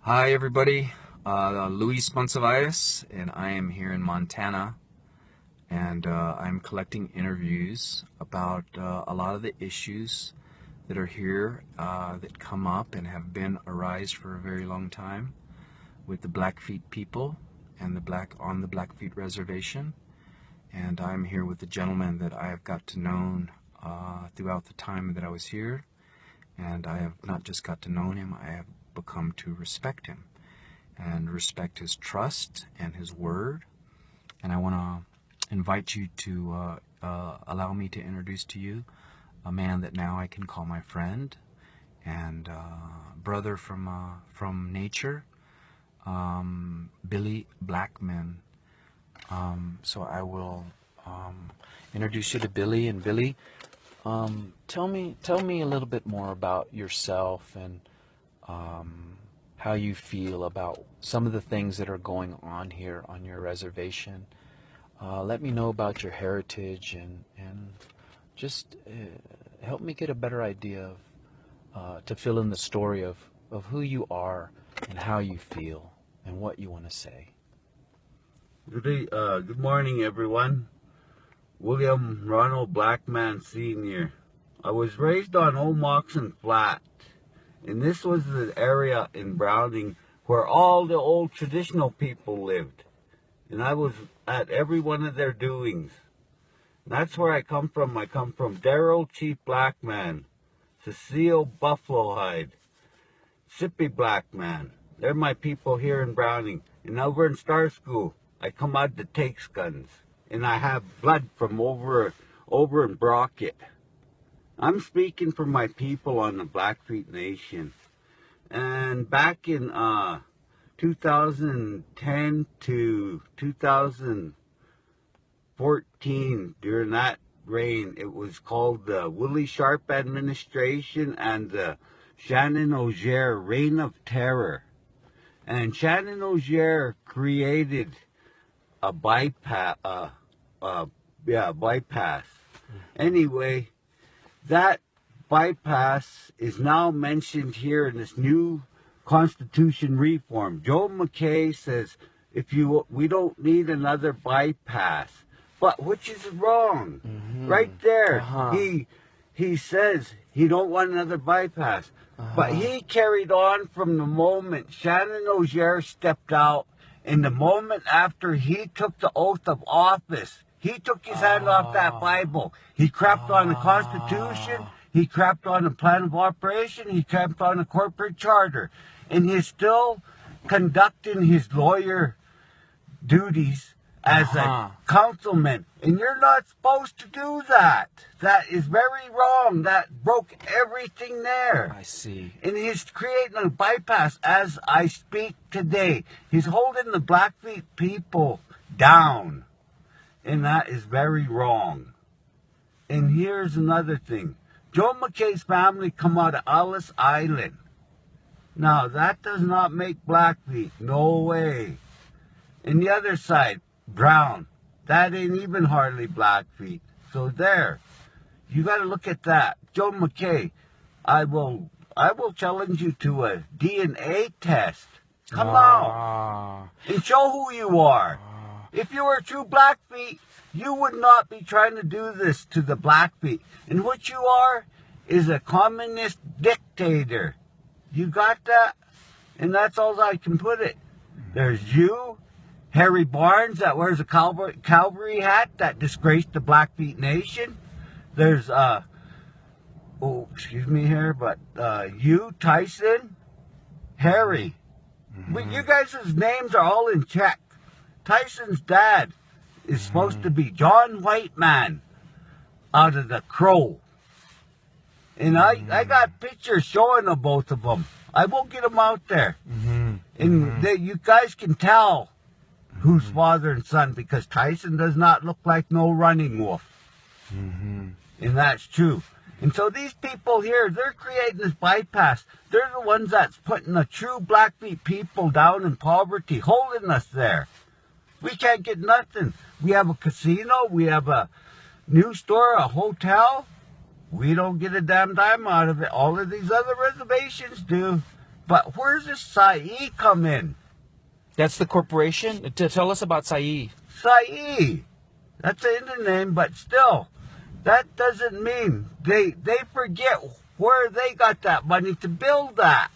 Hi everybody, Luis Monsivais, and I am here in Montana, and I'm collecting interviews about a lot of the issues that are here that come up and have been arise for a very long time with the Blackfeet people and the Blackfeet Reservation. And I'm here with the gentleman that I have got to know throughout the time that I was here, and I have not just got to know him, I have become to respect him and respect his trust and his word. And I want to invite you to allow me to introduce to you a man that now I can call my friend and brother from nature, Billy Blackman. So I will introduce you to Billy. And Billy, tell me a little bit more about yourself and how you feel about some of the things that are going on here on your reservation. Let me know about your heritage and just help me get a better idea of, to fill in the story of who you are and how you feel and what you want to say. Good morning, everyone. William Ronald Blackman Sr. I was raised on Old Moxon Flat, and this was the area in Browning where all the old traditional people lived. And I was at every one of their doings. And that's where I come from. I come from Darrell Chief Blackman, Cecile Buffalo Hide, Sippy Blackman. They're my people here in Browning. And over in Star School, I come out to Takes Guns. And I have blood from over in Brockett. I'm speaking for my people on the Blackfeet Nation. And back in 2010 to 2014, during that reign, it was called the Willie Sharp administration and the Shannon Auger Reign of Terror. And Shannon Auger created a bypass. Anyway, that bypass is now mentioned here in this new Constitution reform. Joe McKay says we don't need another bypass, but which is wrong. Right there, he says he don't want another bypass, but he carried on from the moment Shannon Auger stepped out, and the moment after he took the oath of office. He took his hand off that Bible. He crapped on the Constitution. He crapped on the plan of operation. He crapped on the corporate charter. And he's still conducting his lawyer duties as a councilman. And you're not supposed to do that. That is very wrong. That broke everything there. I see. And he's creating a bypass as I speak today. He's holding the Blackfeet people down. And that is very wrong. And here's another thing. Joe McKay's family come out of Ellis Island. Now, that does not make Blackfeet. No way. And the other side, Brown. That ain't even hardly Blackfeet. So there. You got to look at that. Joe McKay, I will challenge you to a DNA test. Come out. And show who you are. If you were a true Blackfeet, you would not be trying to do this to the Blackfeet. And what you are is a communist dictator. You got that? And that's all I can put it. There's you, Harry Barnes, that wears a cavalry hat that disgraced the Blackfeet Nation. There's, you, Tyson, Harry. You guys' names are all in check. Tyson's dad is supposed to be John Whiteman out of the Crow. And I got pictures showing of both of them. I will get them out there. And you guys can tell who's father and son, because Tyson does not look like no running wolf. And that's true. And so these people here, they're creating this bypass. They're the ones that's putting the true Blackfeet people down in poverty, holding us there. We can't get nothing. We have a casino. We have a news store, a hotel. We don't get a damn dime out of it. All of these other reservations do. But where's this Sai come in? That's the corporation? Tell us about Sai. Sai. That's an Indian name, but still, that doesn't mean they forget where they got that money to build that.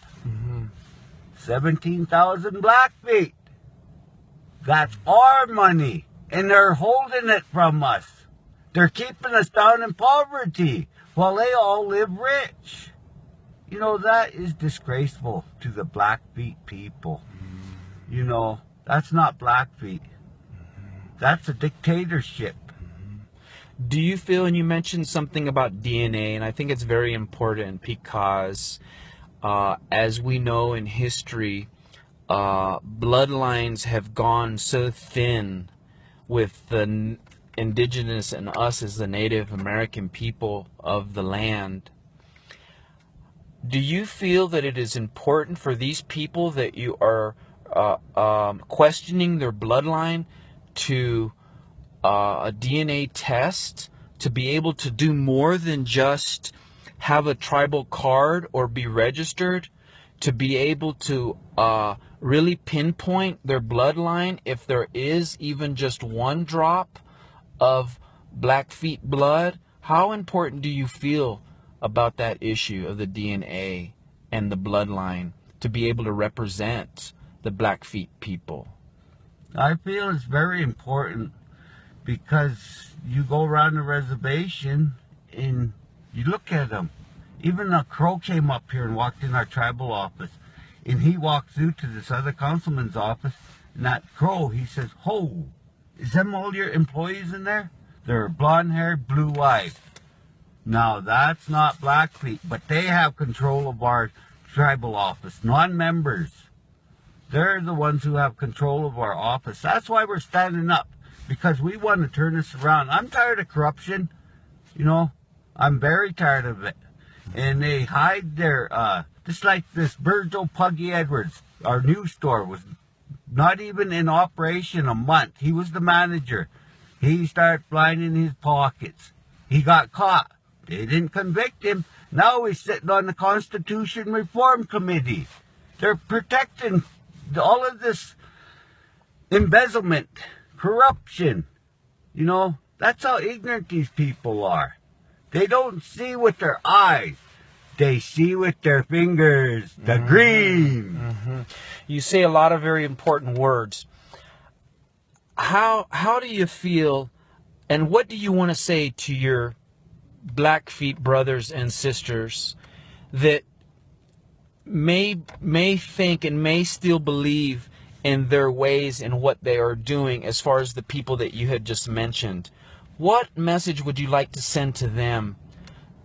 17,000 Blackfeet. That's our money, and they're holding it from us. They're keeping us down in poverty while they all live rich. You know, that is disgraceful to the Blackfeet people. You know, that's not Blackfeet. That's a dictatorship. Do you feel, and you mentioned something about DNA, and I think it's very important because as we know in history, bloodlines have gone so thin with the indigenous and us as the Native American people of the land. Do you feel that it is important for these people that you are questioning their bloodline to a DNA test to be able to do more than just have a tribal card or be registered, to be able to really pinpoint their bloodline if there is even just one drop of Blackfeet blood? How important do you feel about that issue of the DNA and the bloodline to be able to represent the Blackfeet people? I feel it's very important because you go around the reservation and you look at them. Even a crow came up here and walked in our tribal office, and he walked through to this other councilman's office, and that crow, he says, "Ho, is them all your employees in there? They're blonde-haired, blue-eyed." Now, that's not Blackfeet, but they have control of our tribal office, non-members. They're the ones who have control of our office. That's why we're standing up, because we want to turn this around. I'm tired of corruption. You know, I'm very tired of it. And they hide their, just like this Virgil Puggy Edwards, our new store was not even in operation a month. He was the manager. He started flying in his pockets. He got caught. They didn't convict him. Now he's sitting on the Constitution Reform Committee. They're protecting all of this embezzlement, corruption. You know, that's how ignorant these people are. They don't see with their eyes. They see with their fingers. The green. You say a lot of very important words. How do you feel, and what do you want to say to your Blackfeet brothers and sisters that may think and may still believe in their ways and what they are doing as far as the people that you had just mentioned? What message would you like to send to them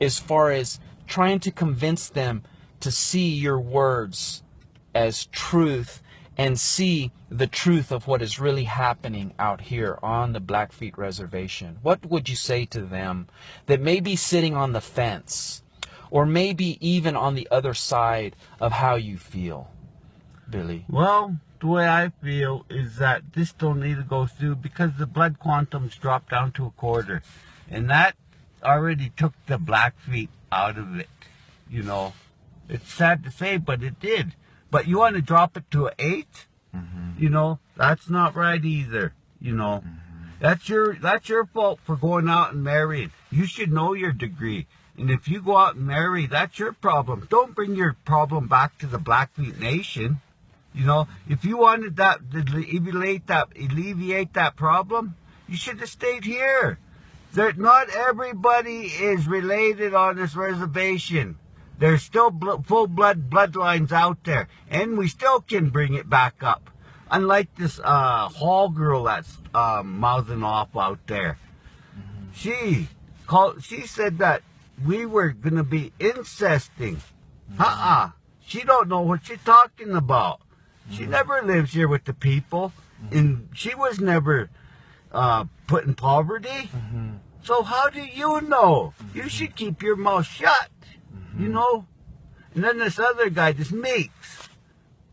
as far as trying to convince them to see your words as truth and see the truth of what is really happening out here on the Blackfeet Reservation? What would you say to them that may be sitting on the fence or maybe even on the other side of how you feel, Billy? Well, the way I feel is that this don't need to go through because the blood quantums dropped down to 1/4. And that already took the Blackfeet out of it, you know. It's sad to say, but it did. But you want to drop it to 8? You know, that's not right either, you know. That's your fault for going out and marrying. You should know your degree. And if you go out and marry, that's your problem. Don't bring your problem back to the Blackfeet Nation. You know, if you wanted that to alleviate that problem, you should have stayed here. Not everybody is related on this reservation. There's still full-blood bloodlines out there, and we still can bring it back up. Unlike this Hall girl that's mouthing off out there. She said that we were going to be incesting. She don't know what she's talking about. She never lives here with the people, and she was never put in poverty. So how do you know? You should keep your mouth shut, you know? And then this other guy, this Meeks,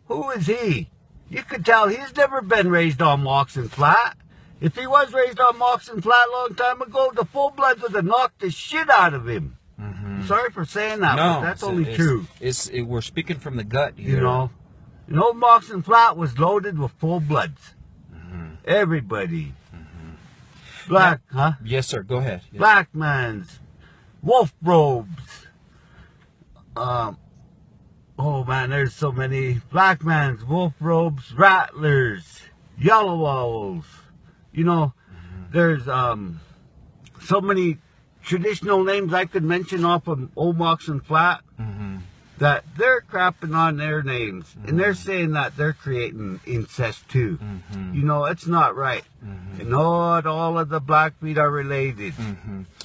who is he? You could tell he's never been raised on Moxon Flat. If he was raised on Moxon Flat a long time ago, the full-bloods would have knocked the shit out of him. sorry for saying that, but that's only true. We're speaking from the gut here. You know, and Old Moxon Flat was loaded with full bloods. Everybody. Black, huh? Yes, sir. Go ahead. Yes. Black man's, wolf robes. Oh man, there's so many. Black man's, wolf robes, rattlers, yellow owls. You know, there's so many traditional names I could mention off of Old Moxon Flat that they're crapping on their names. And they're saying that they're creating incest too. You know, it's not right. And not all of the Blackfeet are related.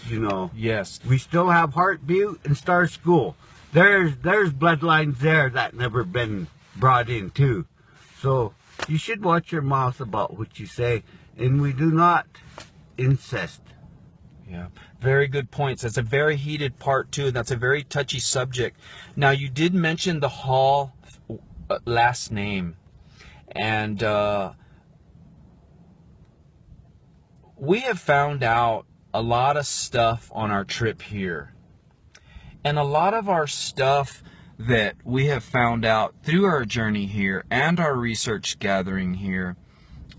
You know. Yes. We still have Heart Butte and Star School. There's bloodlines there that never been brought in too. So you should watch your mouth about what you say. And we do not incest. Yeah, very good points. That's a very heated part too. That's a very touchy subject. Now, you did mention the Hall last name, and we have found out a lot of stuff on our trip here, and a lot of our stuff that we have found out through our journey here and our research gathering here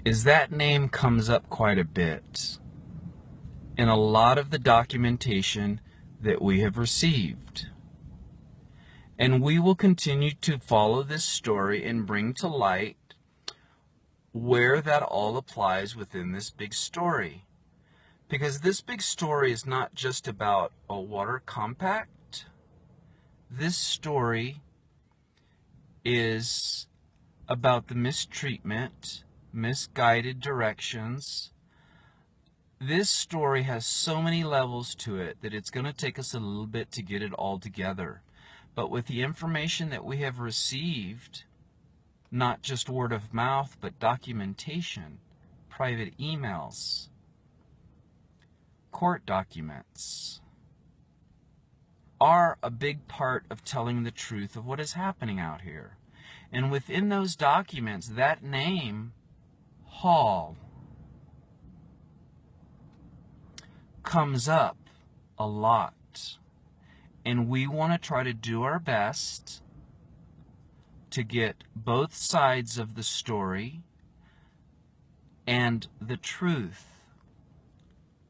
is that name comes up quite a bit in a lot of the documentation that we have received. And we will continue to follow this story and bring to light where that all applies within this big story. Because this big story is not just about a water compact. This story is about the mistreatment, misguided directions. This story has so many levels to it that it's going to take us a little bit to get it all together. But with the information that we have received, not just word of mouth, but documentation, private emails, court documents, are a big part of telling the truth of what is happening out here. And within those documents, that name, Hall, comes up a lot, and we want to try to do our best to get both sides of the story and the truth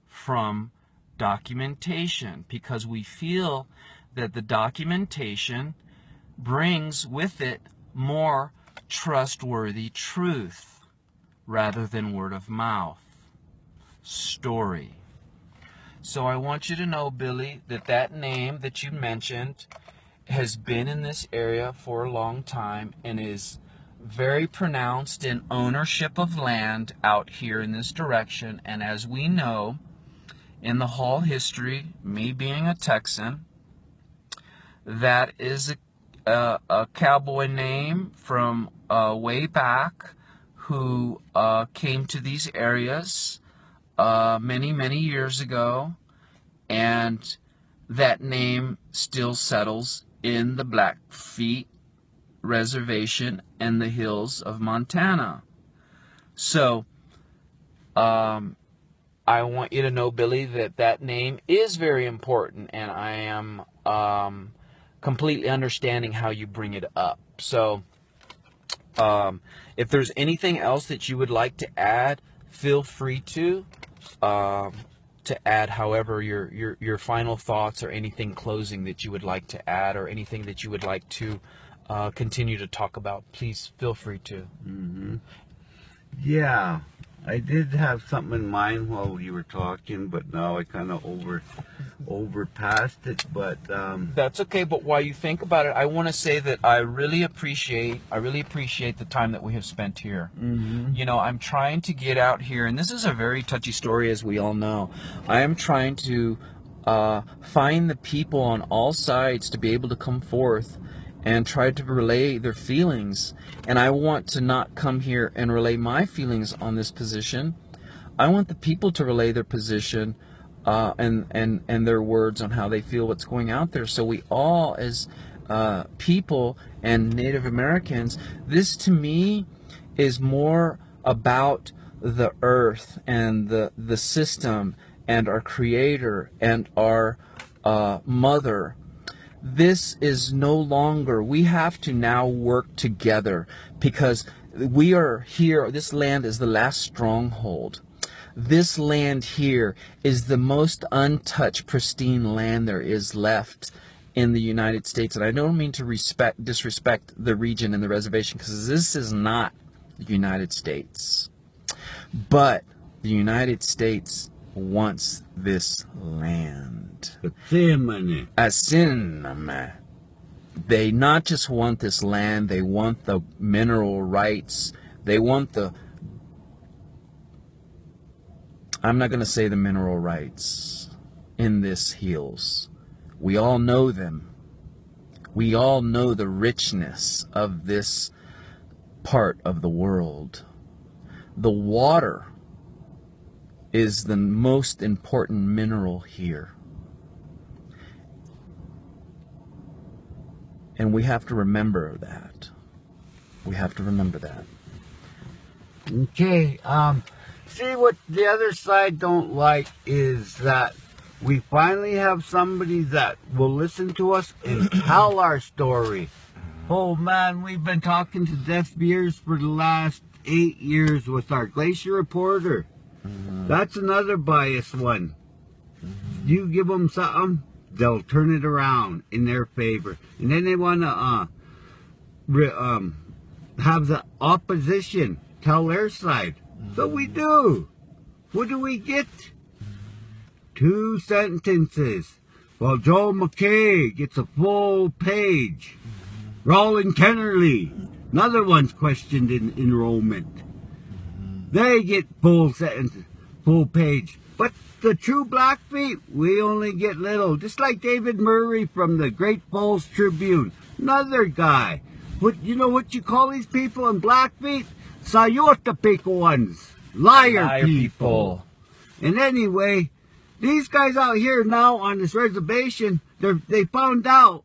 from documentation, because we feel that the documentation brings with it more trustworthy truth rather than word of mouth story. So I want you to know, Billy, that name that you mentioned has been in this area for a long time and is very pronounced in ownership of land out here in this direction. And as we know, in the Hall history, me being a Texan, that is a cowboy name from way back who came to these areas many, many years ago, and that name still settles in the Blackfeet Reservation and the hills of Montana. So, I want you to know, Billy, that name is very important, and I am completely understanding how you bring it up. So, if there's anything else that you would like to add, feel free to add, however, your final thoughts or anything closing that you would like to add or anything that you would like to continue to talk about. Please feel free to. Yeah, I did have something in mind while you were talking, but now I kind of overpassed it. But that's okay. But while you think about it, I want to say that I really appreciate the time that we have spent here. You know, I'm trying to get out here, and this is a very touchy story, as we all know. I am trying to find the people on all sides to be able to come forth and try to relay their feelings. And I want to not come here and relay my feelings on this position. I want the people to relay their position and their words on how they feel what's going out there. So we all, as people and Native Americans, this to me is more about the earth and the system and our creator and our mother This is no longer, we have to now work together because we are here. This land is the last stronghold. This land here is the most untouched, pristine land there is left in the United States. And I don't mean to disrespect the region and the reservation, because this is not the United States. But the United States wants this land. They not just want this land, they want the mineral rights. They want the, I'm not going to say the mineral rights in this hills. We all know them. We all know the richness of this part of the world. The water is the most important mineral here. And we have to remember that. We have to remember that. Okay, see, what the other side don't like is that we finally have somebody that will listen to us and tell our story. Oh man, we've been talking to deaf ears for the last 8 years with our glacier reporter. That's another biased one. You give them something, they'll turn it around in their favor. And then they want to have the opposition tell their side. So we do. What do we get? 2 sentences. Well, Joe McKay gets a full page. Roland Kennerly, another one's questioned in enrollment. They get full sentence, full page. But the true Blackfeet, we only get little. Just like David Murray from the Great Falls Tribune, another guy. But you know what you call these people in Blackfeet? Sayota ones, liar people. And anyway, these guys out here now on this reservation, they found out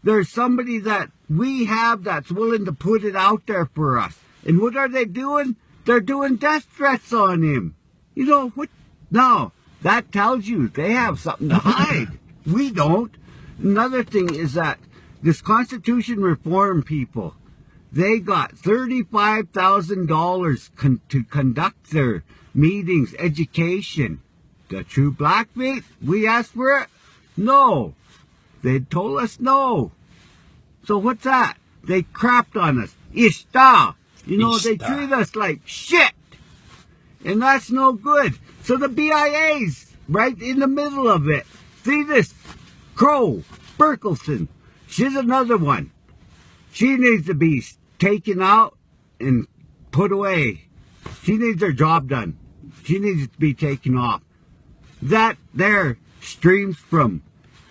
there's somebody that we have that's willing to put it out there for us. And what are they doing? They're doing death threats on him. You know, what? Now, that tells you they have something to hide. We don't. Another thing is that this Constitution reform people, they got $35,000 to conduct their meetings, education. The true Blackfeet, we asked for it? No. They told us no. So what's that? They crapped on us. Ishta. You know, they treat us like shit. And that's no good. So the BIA's right in the middle of it. See this? Crow, Berkelson. She's another one. She needs to be taken out and put away. She needs her job done. She needs to be taken off. That there streams from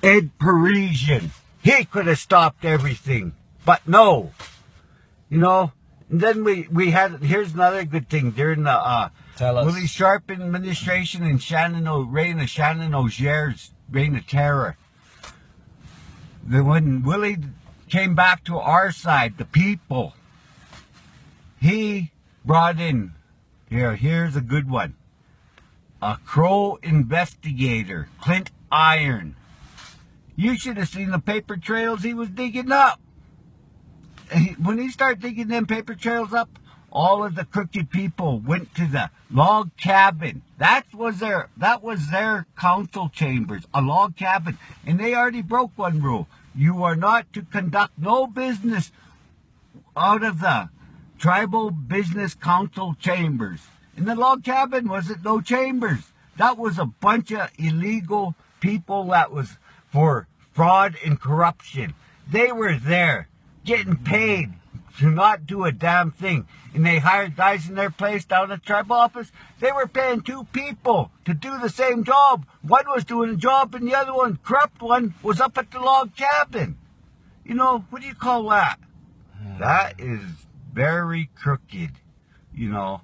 Ed Parisian. He could have stopped everything. But no. You know, and then we had, here's another good thing. During the Willie Sharp administration and reign of Shannon Ogier's reign of terror. When Willie came back to our side, the people, he brought in, here's a good one, a Crow investigator, Clint Iron. You should have seen the paper trails he was digging up. When he started digging them paper trails up, all of the crooked people went to the log cabin. That was their council chambers, a log cabin. And they already broke one rule. You are not to conduct no business out of the tribal business council chambers. And the log cabin wasn't no chambers. That was a bunch of illegal people that was for fraud and corruption. They were there getting paid to not do a damn thing. And they hired guys in their place down at the tribal office. They were paying 2 people to do the same job. One was doing a job and the other one, corrupt one, was up at the log cabin. You know, what do you call that? That is very crooked, you know.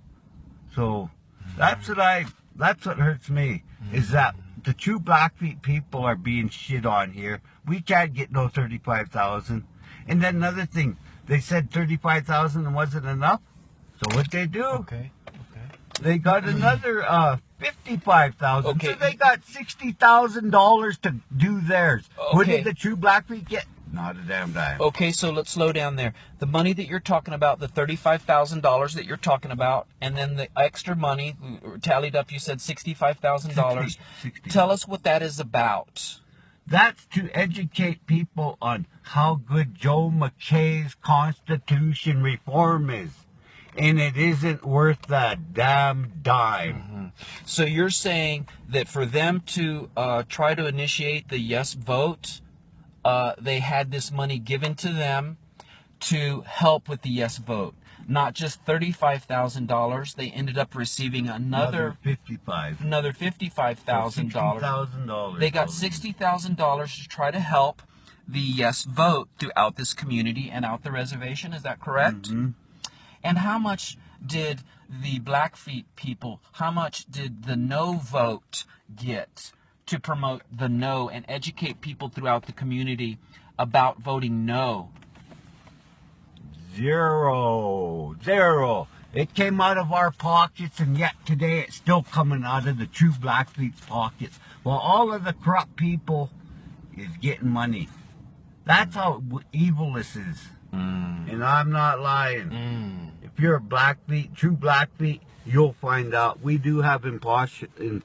So that's what hurts me, is that the true Blackfeet people are being shit on here. We can't get no 35,000. And then another thing, they said 35,000 wasn't enough. So what they do? They got another $55,000. Okay. So they got $60,000 to do theirs. What Okay. did the true Blackfeet get? Not a damn dime. Okay, so let's slow down there. The money that you're talking about, the $35,000 that you're talking about, and then the extra money, tallied up, you said $65,000. 60. Tell us what that is about. That's to educate people on how good Joe McKay's Constitution reform is. And it isn't worth a damn dime. So you're saying that for them to try to initiate the yes vote, they had this money given to them to help with the yes vote. Not just $35,000, they ended up receiving another $55,000. another $55,000. $60,000. They got $60,000 to try to help the yes vote throughout this community and out the reservation. Is that correct? Mm-hmm. And how much did the Blackfeet people, how much did the no vote get to promote the no and educate people throughout the community about voting no? Zero. It came out of our pockets, and yet today it's still coming out of the true Blackfeet's pockets. While all of the corrupt people is getting money. That's how evil this is. And I'm not lying. If you're a Blackfeet, true Blackfeet, you'll find out. We do have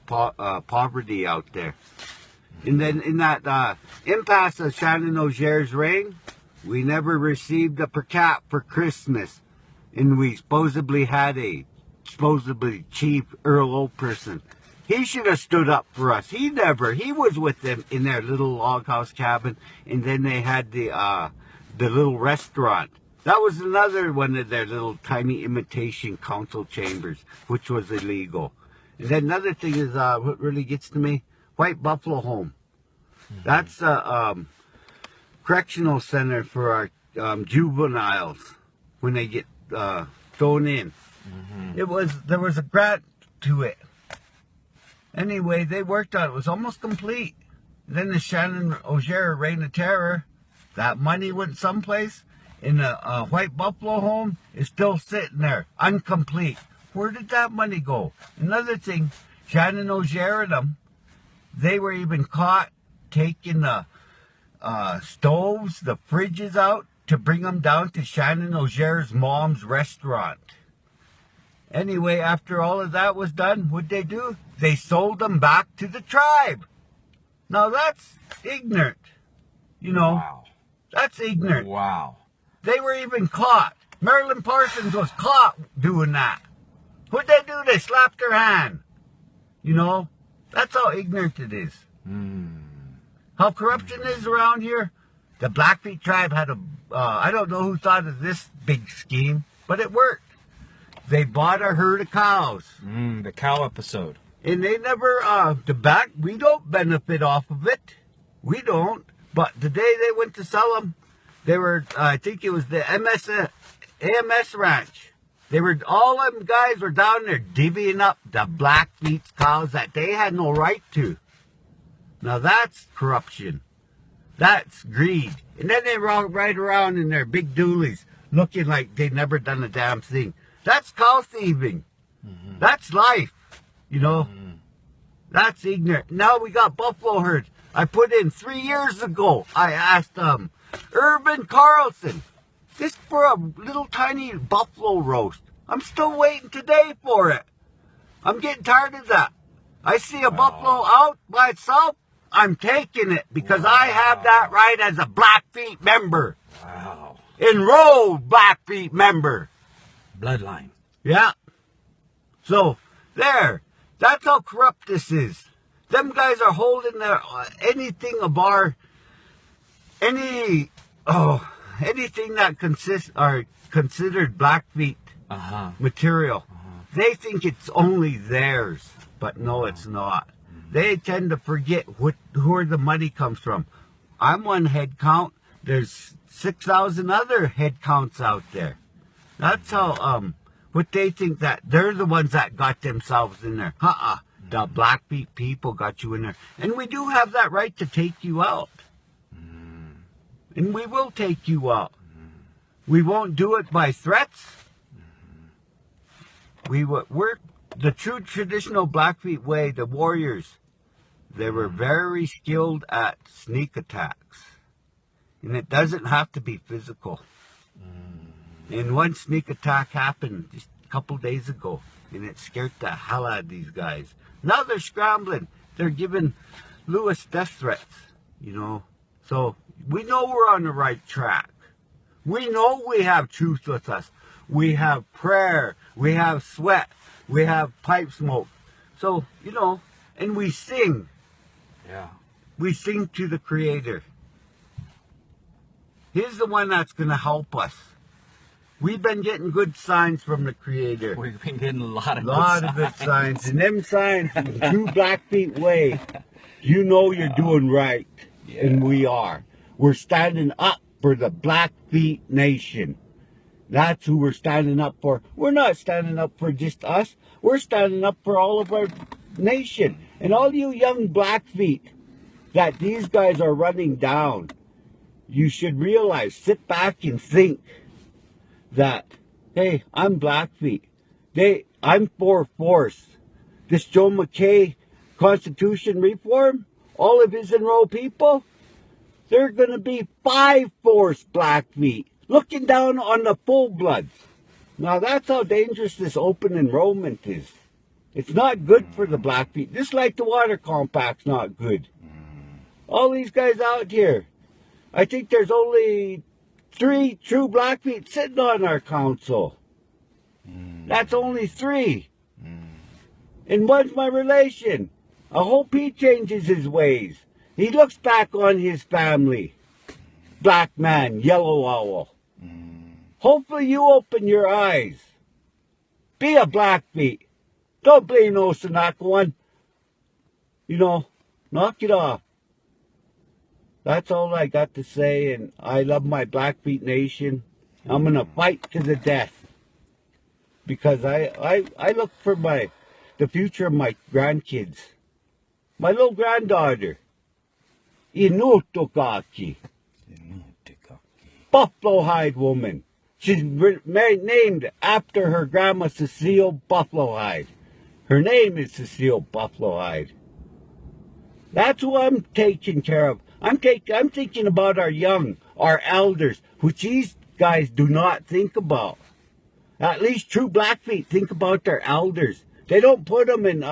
poverty out there. And then in that impasse of Shannon O'Jare's reign, we never received a per cap for Christmas. And we supposedly had a chief Earl Operson. He should have stood up for us. He never. He was with them in their little log house cabin. And then they had the little restaurant. That was another one of their little tiny imitation council chambers, which was illegal. And then another thing is what really gets to me, White Buffalo Home. That's a correctional center for our juveniles when they get thrown in. There was a grant to it. Anyway, they worked on it. It was almost complete. Then the Shannon O'Jare Reign of Terror, that money went someplace. In the White Buffalo Home is still sitting there, incomplete. Where did that money go? Another thing, Shannon O'Jare and them, they were even caught taking the stoves, the fridges out to bring them down to Shannon O'Jare's mom's restaurant. Anyway, after all of that was done, what'd they do? They sold them back to the tribe. Now that's ignorant. You know, Wow. That's ignorant. Wow. They were even caught. Marilyn Parsons was caught doing that. What'd they do? They slapped her hand. You know, that's how ignorant it is. How corruption is around here. The Blackfeet tribe had I don't know who thought of this big scheme, but it worked. They bought a herd of cows. The cow episode. And they never, we don't benefit off of it. We don't. But the day they went to sell them, they were, I think it was the AMS ranch. All them guys were down there divvying up the Blackfeet's cows that they had no right to. Now that's corruption. That's greed. And then they ride around in their big dualies looking like they'd never done a damn thing. That's cow thieving. That's life. You know, that's ignorant. Now we got buffalo herds. I put in 3 years ago. I asked Urban Carlson, this for a little tiny buffalo roast. I'm still waiting today for it. I'm getting tired of that. I see a buffalo out by itself, I'm taking it because I have that right as a Blackfeet member. Wow. Enrolled Blackfeet member. Bloodline. Yeah. So, there. That's how corrupt this is. Them guys are holding their anything of our anything that considered Blackfeet material. They think it's only theirs, but no, it's not. They tend to forget where the money comes from. I'm one head count. There's 6,000 other head counts out there. That's how what they think that they're the ones that got themselves in there. The Blackfeet people got you in there. And we do have that right to take you out. And we will take you out. We won't do it by threats. We're the true traditional Blackfeet way, the warriors, they were very skilled at sneak attacks. And it doesn't have to be physical. And one sneak attack happened just a couple days ago, and it scared the hell out of these guys. Now they're scrambling. They're giving Lewis death threats, you know. So we know we're on the right track. We know we have truth with us. We have prayer. We have sweat. We have pipe smoke. So, you know, and we sing. Yeah. We sing to the Creator. He's the one that's going to help us. We've been getting good signs from the Creator. We've been getting a lot of good signs. And them signs in the true Blackfeet way, you know you're doing right. Yeah. And we are. We're standing up for the Blackfeet Nation. That's who we're standing up for. We're not standing up for just us. We're standing up for all of our nation. And all you young Blackfeet that these guys are running down, you should realize, sit back and think that, hey, I'm Blackfeet. I'm for force. This Joe McKay Constitution reform, all of his enrolled people, they're going to be 5-force Blackfeet, looking down on the full-bloods. Now, that's how dangerous this open enrollment is. It's not good for the Blackfeet. Just like the water compact's not good. All these guys out here, I think there's only 3 true Blackfeet sitting on our council. That's only 3. And one's my relation. I hope he changes his ways. He looks back on his family. Black man, yellow owl. Hopefully you open your eyes. Be a Blackfeet. Don't blame no Sanakawan. You know, knock it off. That's all I got to say, and I love my Blackfeet Nation. I'm going to fight to the death. Because I look for the future of my grandkids. My little granddaughter. Inutokaki. Buffalo Hide woman. She's named after her grandma Cecile Buffalo Hide. Her name is Cecile Buffalo Hide. That's who I'm taking care of. I'm thinking about our young, our elders, which these guys do not think about. At least true Blackfeet think about their elders. They don't put them in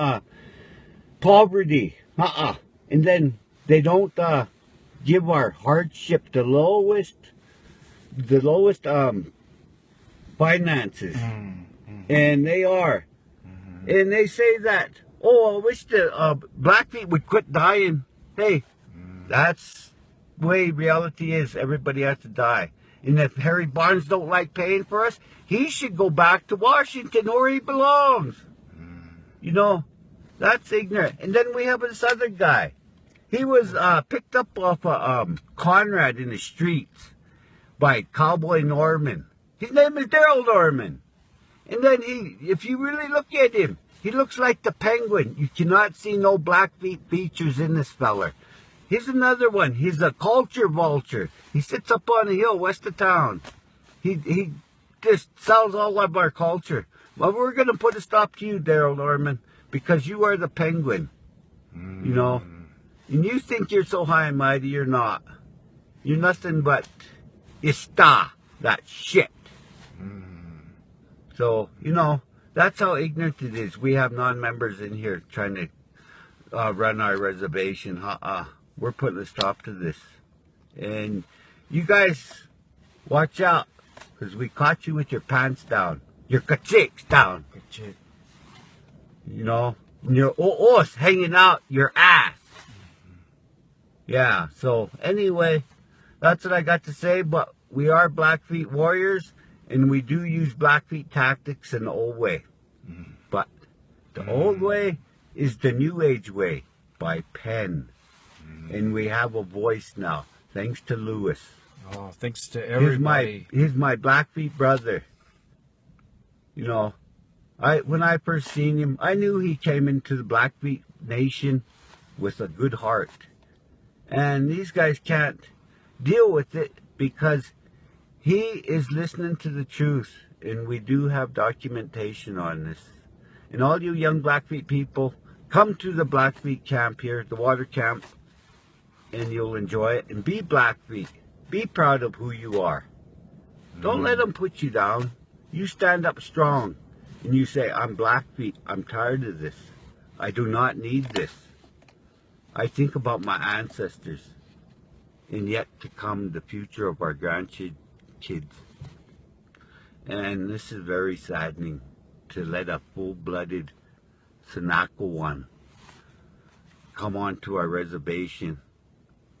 poverty. And then they don't give our hardship the lowest finances. And they are. And they say that, oh, I wish the Blackfeet would quit dying. Hey, that's the way reality is. Everybody has to die. And if Harry Barnes don't like paying for us, he should go back to Washington where he belongs. You know, that's ignorant. And then we have this other guy. He was picked up off of Conrad in the streets by Cowboy Norman. His name is Daryl Norman. And then if you really look at him, he looks like the Penguin. You cannot see no Blackfeet features in this feller. Here's another one. He's a culture vulture. He sits up on a hill west of town. He just sells all of our culture. Well, we're going to put a stop to you, Daryl Norman, because you are the Penguin. You know? And you think you're so high and mighty, you're not. You're nothing but ista, that shit. So, you know, that's how ignorant it is. We have non-members in here trying to run our reservation. We're putting a stop to this. And you guys, watch out, because we caught you with your pants down. Your kachiks down. You know, and your oos hanging out your ass. Yeah, so anyway, that's what I got to say. But we are Blackfeet warriors, and we do use Blackfeet tactics in the old way. But the old way is the new age way by pen. And we have a voice now, thanks to Lewis. Oh, thanks to everybody. He's my Blackfeet brother. You know, when I first seen him, I knew he came into the Blackfeet Nation with a good heart. And these guys can't deal with it because he is listening to the truth. And we do have documentation on this. And all you young Blackfeet people, come to the Blackfeet camp here, the water camp, and you'll enjoy it. And be Blackfeet. Be proud of who you are. Don't let them put you down. You stand up strong and you say, I'm Blackfeet. I'm tired of this. I do not need this. I think about my ancestors and yet to come the future of our grandkids. And this is very saddening to let a full-blooded Senakawan come onto our reservation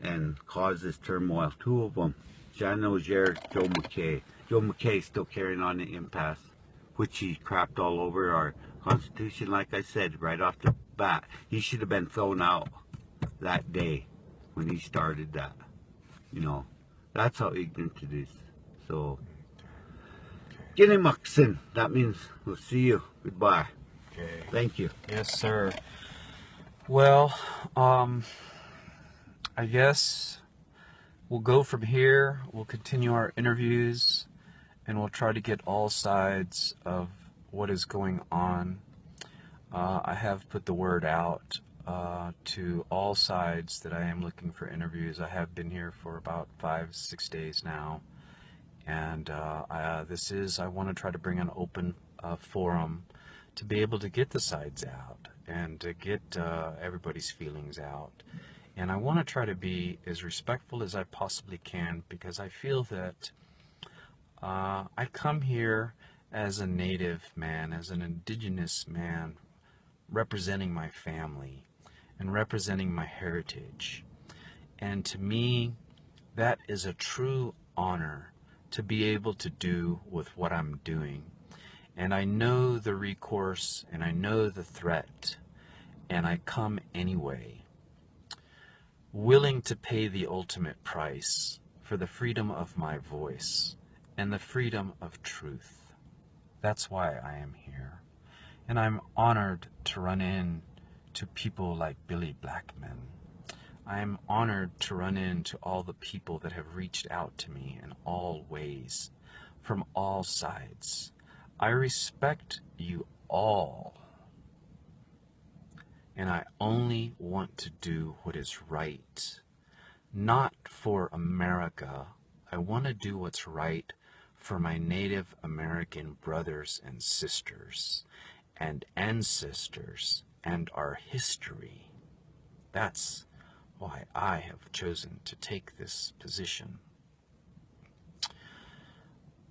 and cause this turmoil. Two of them, Jean Auger, Joe McKay. Joe McKay is still carrying on the impasse, which he crapped all over our Constitution, like I said, right off the bat. He should have been thrown out that day when he started that. You know, that's how ignorant it is. So, Ginimaksin, that means we'll see you. Goodbye. Okay. Thank you. Yes, sir. Well, I guess we'll go from here. We'll continue our interviews, and we'll try to get all sides of what is going on. I have put the word out to all sides that I am looking for interviews. I have been here for about 5-6 days now, and I want to try to bring an open forum to be able to get the sides out and to get everybody's feelings out. And I want to try to be as respectful as I possibly can, because I feel that I come here as a native man, as an indigenous man, representing my family and representing my heritage. And to me, that is a true honor to be able to do with what I'm doing. And I know the recourse, and I know the threat, and I come anyway, willing to pay the ultimate price for the freedom of my voice and the freedom of truth. That's why I am here. And I'm honored to run into people like Billy Blackman. I'm honored to run into all the people that have reached out to me in all ways, from all sides. I respect you all, and I only want to do what is right, not for America. I want to do what's right for my Native American brothers and sisters and ancestors and our history. That's why I have chosen to take this position.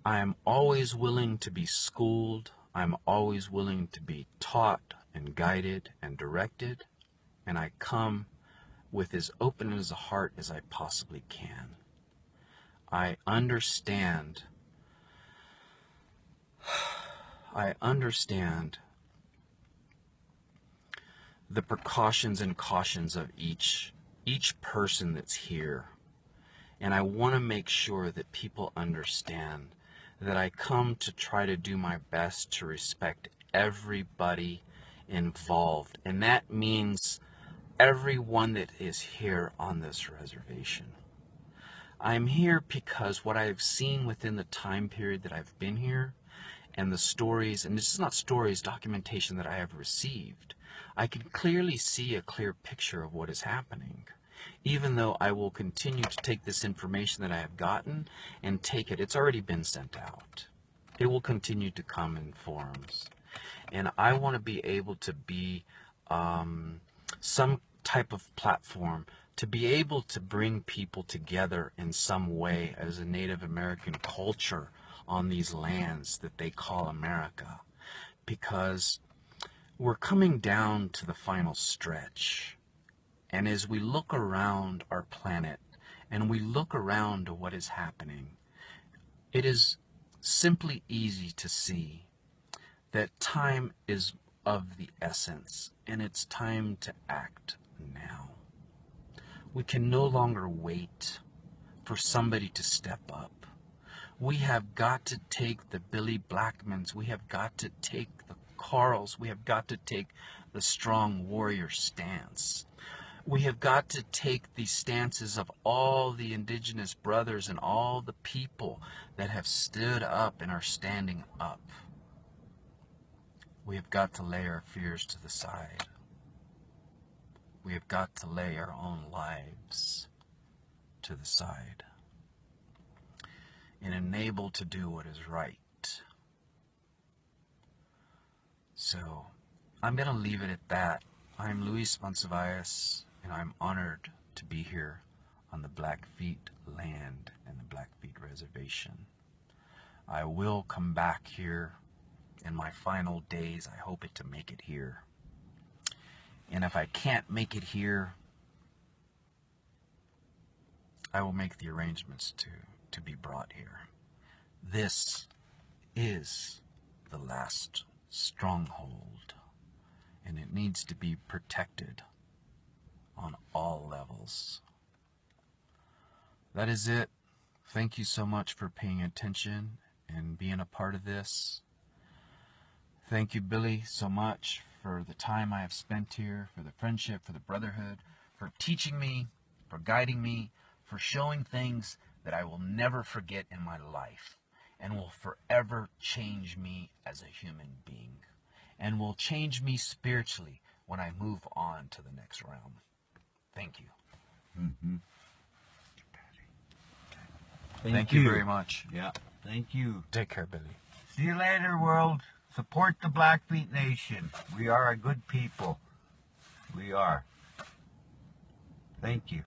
I am always willing to be schooled. I'm always willing to be taught and guided and directed. And I come with as open as a heart as I possibly can. I understand the precautions and cautions of each person that's here. And I want to make sure that people understand that I come to try to do my best to respect everybody involved. And that means everyone that is here on this reservation. I'm here because what I've seen within the time period that I've been here, and the stories, and this is not stories, documentation that I have received, I can clearly see a clear picture of what is happening. Even though I will continue to take this information that I have gotten and take it. It's already been sent out. It will continue to come in forums. And I want to be able to be some type of platform to be able to bring people together in some way as a Native American culture on these lands that they call America. Because we're coming down to the final stretch. And as we look around our planet and we look around to what is happening, it is simply easy to see that time is of the essence, and it's time to act now. We can no longer wait for somebody to step up. We have got to take the Billy Blackmans, we have got to take the Carls, we have got to take the strong warrior stance. We have got to take the stances of all the indigenous brothers and all the people that have stood up and are standing up. We have got to lay our fears to the side. We have got to lay our own lives to the side and enable to do what is right. So, I'm going to leave it at that. I'm Luis Sponcevallés, and I'm honored to be here on the Blackfeet land and the Blackfeet Reservation. I will come back here in my final days. I hope to make it here. And if I can't make it here, I will make the arrangements to be brought here. This is the last stronghold, and it needs to be protected on all levels. That is it. Thank you so much for paying attention and being a part of this. Thank you, Billy, so much for the time I have spent here, for the friendship, for the brotherhood, for teaching me, for guiding me, for showing things that I will never forget in my life and will forever change me as a human being and will change me spiritually when I move on to the next realm. Thank you. Mm-hmm. Thank you very much. Yeah, thank you. Take care, Billy. See you later, world. Support the Blackfeet Nation. We are a good people. We are. Thank you.